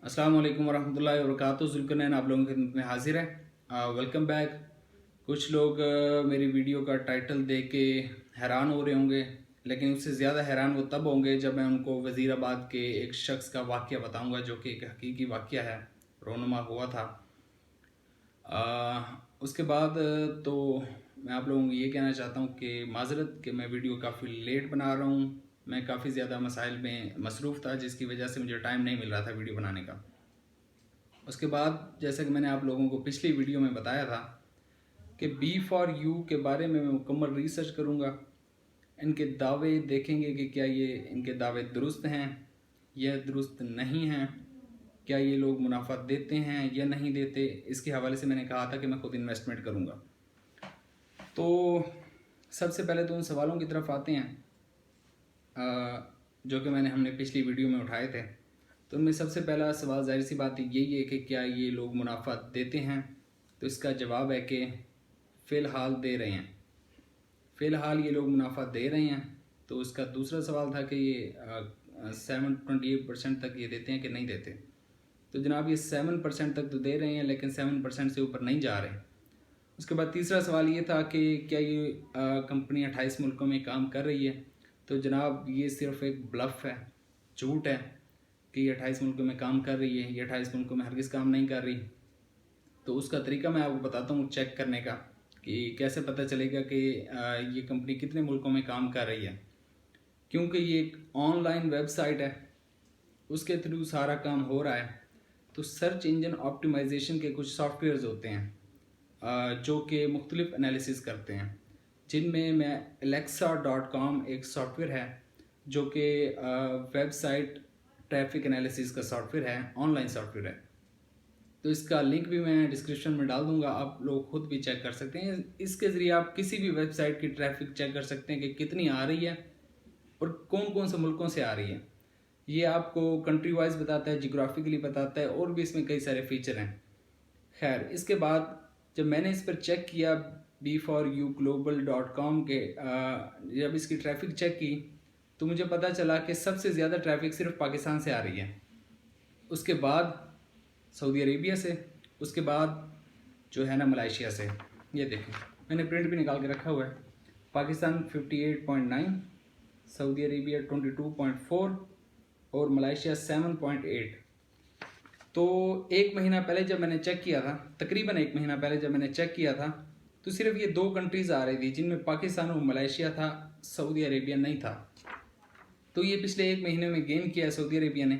अस्सलाम वालेकुम वरहमतुल्लाहि वबरकातुहू। ज़ुल्करनैन आप लोगों की खिदमत में हाजिर है। Welcome back. कुछ लोग मेरी वीडियो का टाइटल देख के हैरान हो रहे होंगे, लेकिन उससे ज़्यादा हैरान वो तब होंगे जब मैं उनको वज़ीराबाद के एक शख्स का वाक़या बताऊंगा जो कि एक हकीकी वाक़या है, रोनुमा हुआ था। उसके बाद तो मैं आप लोगों को ये कहना चाहता हूँ कि माज़रत कि मैं वीडियो काफ़ी लेट बना रहा हूँ। मैं काफ़ी ज़्यादा मसाइल में मसरूफ़ था, जिसकी वजह से मुझे टाइम नहीं मिल रहा था वीडियो बनाने का। उसके बाद जैसे कि मैंने आप लोगों को पिछली वीडियो में बताया था कि B4U के बारे में मैं मुकम्मल रिसर्च करूँगा, इनके दावे देखेंगे कि क्या ये इनके दावे दुरुस्त हैं या दुरुस्त नहीं हैं, क्या ये लोग मुनाफा देते हैं या नहीं देते। इसके हवाले से मैंने कहा था कि मैं खुद इन्वेस्टमेंट करूँगा। तो सबसे पहले तो उन सवालों की तरफ आते हैं जो कि हमने पिछली वीडियो में उठाए थे। तो उनमें सबसे पहला सवाल ज़ाहिर सी बात यही है कि क्या ये लोग मुनाफा देते हैं। तो इसका जवाब है कि फ़िलहाल दे रहे हैं, फ़िलहाल ये लोग मुनाफा दे रहे हैं। तो उसका दूसरा सवाल था कि ये 7.28% तक ये देते हैं कि नहीं देते। तो जनाब ये 7% तक तो दे रहे हैं, लेकिन 7% से ऊपर नहीं जा रहे। उसके बाद तीसरा सवाल ये था कि क्या ये कंपनी 28 मुल्कों में काम कर रही है। तो जनाब ये सिर्फ एक ब्लफ है, झूठ है कि ये 28 मुल्कों में काम कर रही है। ये 28 मुल्कों में हरगिज़ काम नहीं कर रही। तो उसका तरीका मैं आपको बताता हूँ चेक करने का कि कैसे पता चलेगा कि ये कंपनी कितने मुल्कों में काम कर रही है। क्योंकि ये एक ऑनलाइन वेबसाइट है, उसके थ्रू सारा काम हो रहा है। तो सर्च इंजन ऑप्टिमाइजेशन के कुछ सॉफ्टवेयर्स होते हैं जो कि मुख्तलिफ एनालिसिस करते हैं, जिनमें मैं alexa.com एक सॉफ्टवेयर है जो कि वेबसाइट ट्रैफिक एनालिसिस का सॉफ्टवेयर है, ऑनलाइन सॉफ्टवेयर है। तो इसका लिंक भी मैं डिस्क्रिप्शन में डाल दूंगा, आप लोग खुद भी चेक कर सकते हैं। इसके ज़रिए आप किसी भी वेबसाइट की ट्रैफिक चेक कर सकते हैं कि कितनी आ रही है और कौन कौन से मुल्कों से आ रही है। ये आपको कंट्री वाइज बताता है, जियोग्राफिकली बताता है, और भी इसमें कई सारे फीचर हैं। खैर, इसके बाद जब मैंने इस पर चेक किया B4uglobal.com के जब इसकी ट्रैफिक चेक की तो मुझे पता चला कि सबसे ज़्यादा ट्रैफिक सिर्फ पाकिस्तान से आ रही है, उसके बाद सऊदी अरेबिया से, उसके बाद जो है ना मलेशिया से। ये देखें, मैंने प्रिंट भी निकाल के रखा हुआ है। पाकिस्तान 58.9, सऊदी अरेबिया 22.4 और मलेशिया 7.8। तो एक महीना पहले जब मैंने चेक किया था, तकरीबन एक महीना पहले जब मैंने चेक किया था, तो सिर्फ ये दो कंट्रीज़ आ रही थी जिनमें पाकिस्तान और मलेशिया था, सऊदी अरेबिया नहीं था। तो ये पिछले एक महीने में गेन किया है सऊदी अरेबिया ने।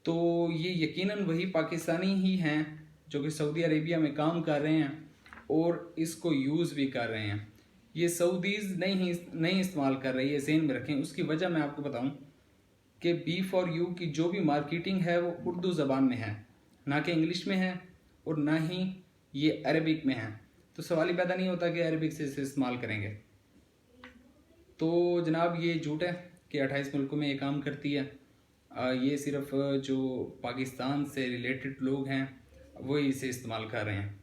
तो ये यकीनन वही पाकिस्तानी ही हैं जो कि सऊदी अरेबिया में काम कर रहे हैं और इसको यूज़ भी कर रहे हैं। ये सऊदीज़ नहीं इस्तेमाल कर रही है, ज़हन में रखें। उसकी वजह मैं आपको बताऊं कि B4U की जो भी मार्केटिंग है वो उर्दू ज़बान में है, ना कि इंग्लिश में है और ना ही ये अरबिक में है। तो सवाल ही पैदा नहीं होता कि अरबिक से इसे इस्तेमाल करेंगे। तो जनाब ये झूठ है कि 28 मुल्कों में ये काम करती है। ये सिर्फ जो पाकिस्तान से रिलेटेड लोग हैं वही इसे इस्तेमाल कर रहे हैं।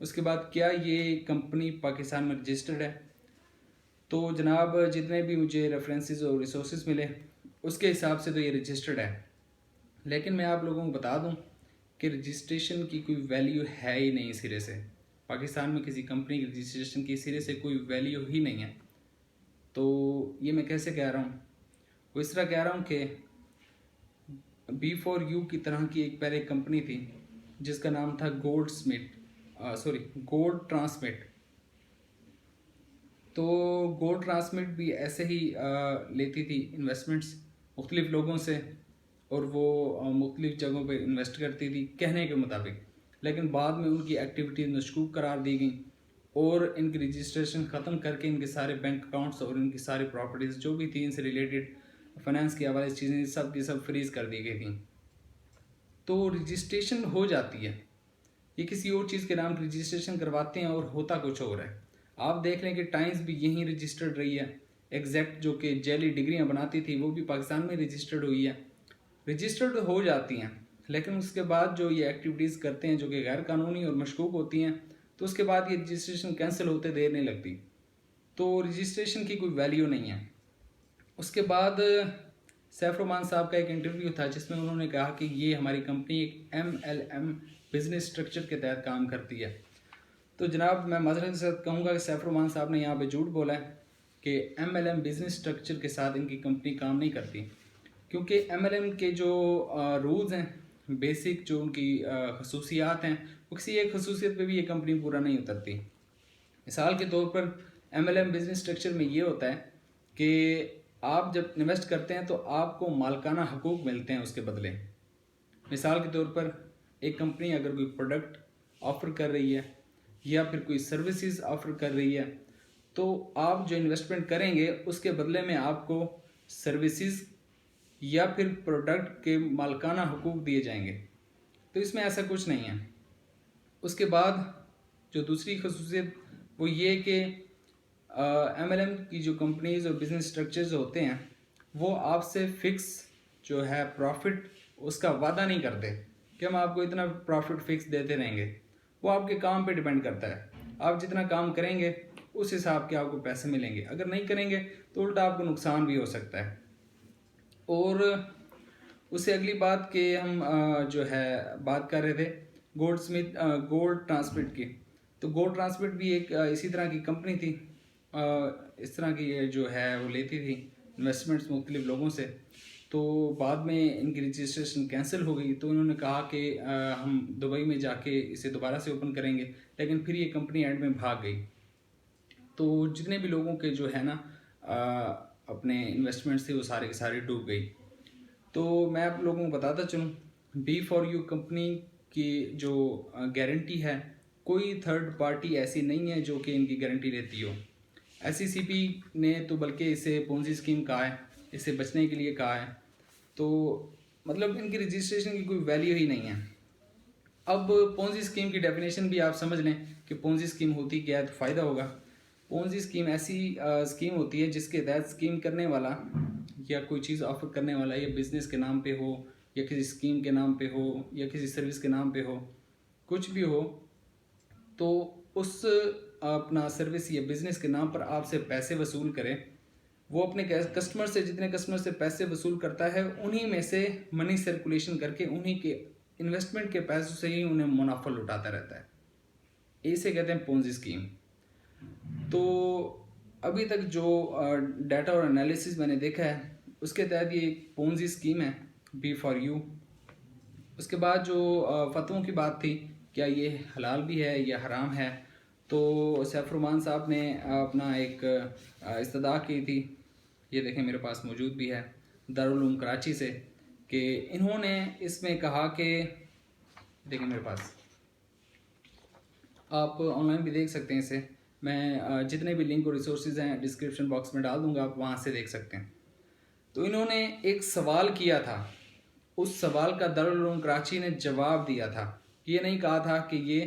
उसके बाद क्या ये कंपनी पाकिस्तान में रजिस्टर्ड है? तो जनाब जितने भी मुझे रेफरेंसेस और रिसोर्सेज मिले उसके हिसाब से तो ये रजिस्टर्ड है, लेकिन मैं आप लोगों को बता दूं कि रजिस्ट्रेशन की कोई वैल्यू है ही नहीं सिरे से। पाकिस्तान में किसी कंपनी की रजिस्ट्रेशन की सिरे से कोई वैल्यू ही नहीं है। तो ये मैं कैसे कह रहा हूँ? वो इस तरह कह रहा हूँ कि B4U की तरह की एक पहले कंपनी थी जिसका नाम था गोल्ड ट्रांसमिट। तो गोल्ड ट्रांसमिट भी ऐसे ही लेती थी इन्वेस्टमेंट्स मुख्तलिफ लोगों से, और वो मुख्तलिफ जगहों पे इन्वेस्ट करती थी कहने के मुताबिक। लेकिन बाद में उनकी एक्टिविटीज़ मशकूक करार दी गई और इनकी रजिस्ट्रेशन ख़त्म करके इनके सारे बैंक अकाउंट्स और इनकी सारी प्रॉपर्टीज़ जो भी थी इनसे रिलेटेड फाइनेंस के हवाले से चीज़ें सब की सब फ्रीज़ कर दी गई थी। तो रजिस्ट्रेशन हो जाती है, ये किसी और चीज़ के नाम की रजिस्ट्रेशन करवाते हैं और होता कुछ और है। आप देख लें कि टाइम्स भी यहीं रजिस्टर्ड रही है। एग्जैक्ट जो कि जेली डिग्रियां बनाती थी वो भी पाकिस्तान में रजिस्टर्ड हुई है। रजिस्टर्ड हो जाती हैं, लेकिन उसके बाद जो ये एक्टिविटीज़ करते हैं जो कि गैर कानूनी और मशकूक होती हैं, तो उसके बाद ये रजिस्ट्रेशन कैंसिल होते देर नहीं लगती। तो रजिस्ट्रेशन की कोई वैल्यू नहीं है। उसके बाद सैफ रहमान साहब का एक इंटरव्यू था जिसमें उन्होंने कहा कि ये हमारी कंपनी एक MLM बिजनेस स्ट्रक्चर के तहत काम करती है। तो जनाब मैं माज़रत के साथ कहूँगा कि सैफ रहमान साहब ने यहाँ पे झूठ बोला है कि MLM बिजनेस स्ट्रक्चर के साथ इनकी कंपनी काम नहीं करती, क्योंकि MLM के जो रूल्स हैं, बेसिक जो उनकी खसूसियात हैं, वो किसी एक खसूसियत पे भी ये कंपनी पूरा नहीं उतरती। मिसाल के तौर पर MLM बिजनेस स्ट्रक्चर में ये होता है कि आप जब इन्वेस्ट करते हैं तो आपको मालकाना हकूक़ मिलते हैं उसके बदले। मिसाल के तौर पर एक कंपनी अगर कोई प्रोडक्ट ऑफ़र कर रही है या फिर कोई सर्विसेज ऑफ़र कर रही है, तो आप जो इन्वेस्टमेंट करेंगे उसके बदले में आपको सर्विसेज या फिर प्रोडक्ट के मालकाना हकूक़ दिए जाएंगे। तो इसमें ऐसा कुछ नहीं है। उसके बाद जो दूसरी खसूसियत वो ये कि MLM की जो कंपनीज और बिजनेस स्ट्रक्चर्स होते हैं वो आपसे फिक्स जो है प्रॉफिट उसका वादा नहीं करते कि हम आपको इतना प्रॉफिट फिक्स देते रहेंगे। वो आपके काम पे डिपेंड करता है। आप जितना काम करेंगे उस हिसाब के आपको पैसे मिलेंगे, अगर नहीं करेंगे तो उल्टा आपको नुकसान भी हो सकता है। और उससे अगली बात कि हम जो है बात कर रहे थे गोल्ड ट्रांसमिट की। तो गोल्ड ट्रांसमिट भी एक इसी तरह की कंपनी थी, इस तरह की जो है वो लेती थी इन्वेस्टमेंट्स मुख्तलिफ लोगों से। तो बाद में इनकी रजिस्ट्रेशन कैंसिल हो गई, तो उन्होंने कहा कि हम दुबई में जाके इसे दोबारा से ओपन करेंगे, लेकिन फिर ये कंपनी एंड में भाग गई। तो जितने भी लोगों के जो है ना अपने इन्वेस्टमेंट्स थे वो सारे के सारे डूब गई। तो मैं आप लोगों को बताता चलूँ, B4U कंपनी की जो गारंटी है, कोई थर्ड पार्टी ऐसी नहीं है जो कि इनकी गारंटी लेती हो। SECP ने तो बल्कि इसे पोंजी स्कीम कहा है, इसे बचने के लिए कहा है। तो मतलब इनकी रजिस्ट्रेशन की कोई वैल्यू ही नहीं है। अब पोंजी स्कीम की डेफिनेशन भी आप समझ लें कि पोंजी स्कीम होती क्या है तो फ़ायदा होगा। पोंजी स्कीम ऐसी स्कीम होती है जिसके तहत स्कीम करने वाला या कोई चीज़ ऑफर करने वाला या बिज़नेस के नाम पे हो या किसी स्कीम के नाम पे हो या किसी सर्विस के नाम पे हो, कुछ भी हो, तो उस अपना सर्विस या बिज़नेस के नाम पर आपसे पैसे वसूल करे। वो अपने कस्टमर से जितने कस्टमर से पैसे वसूल करता है उन्हीं में से मनी सर्कुलेशन करके उन्हीं के इन्वेस्टमेंट के पैसों से ही उन्हें मुनाफा लुटाता रहता है। इसे कहते हैं पोंजी स्कीम। तो अभी तक जो डाटा और एनालिसिस मैंने देखा है उसके तहत ये पोंजी स्कीम है B4U। उसके बाद जो फतवों की बात थी, क्या ये हलाल भी है या हराम है, तो सैफ रहमान साहब ने अपना एक इस्तदा की थी, ये देखें मेरे पास मौजूद भी है, दारुल उलूम कराची से, कि इन्होंने इसमें कहा कि देखें मेरे पास, आप ऑनलाइन भी देख सकते हैं इसे, मैं जितने भी लिंक और रिसोर्सेज हैं डिस्क्रिप्शन बॉक्स में डाल दूंगा, आप वहाँ से देख सकते हैं। तो इन्होंने एक सवाल किया था, उस सवाल का दारुल उलूम कराची ने जवाब दिया था। ये नहीं कहा था कि ये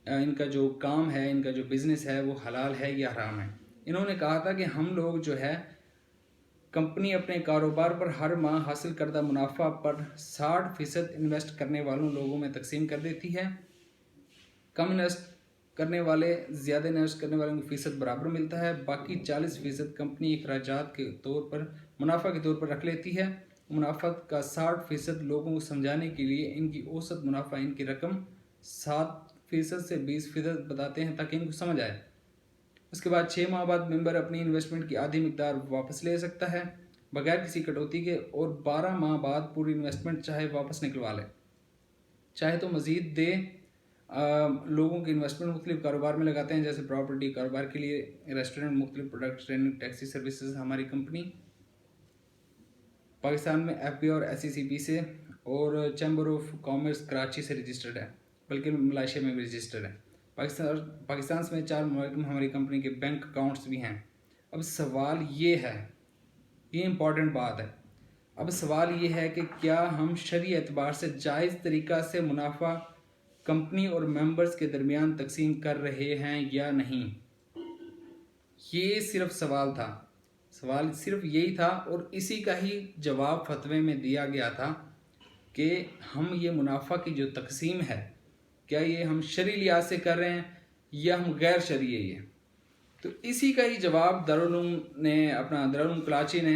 इनका जो काम है, इनका जो बिज़नेस है वो हलाल है या हराम है। इन्होंने कहा था कि हम लोग जो है कंपनी अपने कारोबार पर हर माह हासिल करदा मुनाफा पर 60% इन्वेस्ट करने वालों लोगों में तकसीम कर देती है। कम इन्वेस्ट करने वाले ज़्यादा इन्वेस्ट करने वालों को फ़ीसद बराबर मिलता है। बाकी 40% कंपनी अखराजात के तौर पर मुनाफा के तौर पर रख लेती है। मुनाफा का 60% लोगों को समझाने के लिए इनकी औसत मुनाफा इनकी रकम 7% से 20% बताते हैं ताकि इनको समझ आए। उसके बाद 6 माह बाद मेंबर अपनी इन्वेस्टमेंट की आधी मिकदार वापस ले सकता है बगैर किसी कटौती के, और 12 माह बाद पूरी इन्वेस्टमेंट चाहे वापस निकलवा ले, चाहे तो मज़ीद दे। लोगों की इन्वेस्टमेंट मुख्तलिफ कारोबार में लगाते हैं, जैसे प्रॉपर्टी कारोबार के लिए, रेस्टोरेंट, मुख्तलिफ प्रोडक्ट, ट्रेनिंग, टैक्सी सर्विसेज। हमारी कंपनी पाकिस्तान में FBO और SECP से और चैम्बर ऑफ कॉमर्स कराची से रजिस्टर्ड है, बल्कि मलेशिया में भी रजिस्टर्ड है। पाकिस्तान में 4 मुल्क में हमारी कंपनी के बैंक अकाउंट्स भी हैं। अब सवाल ये है, ये इम्पॉर्टेंट बात है, अब सवाल ये है कि क्या हम शरई एतबार से जायज़ तरीक़ा से मुनाफा कंपनी और मेंबर्स के दरमियान तकसीम कर रहे हैं या नहीं। ये सिर्फ सवाल था, सवाल सिर्फ यही था, और इसी का ही जवाब फतवे में दिया गया था कि हम ये मुनाफा की जो तकसीम है, क्या ये हम शरई लिहाज से कर रहे हैं या हम गैर शरई है ये। तो इसी का ही जवाब दारुल उलूम कराची ने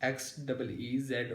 XEEZONE،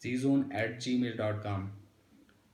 zone@gmail.com.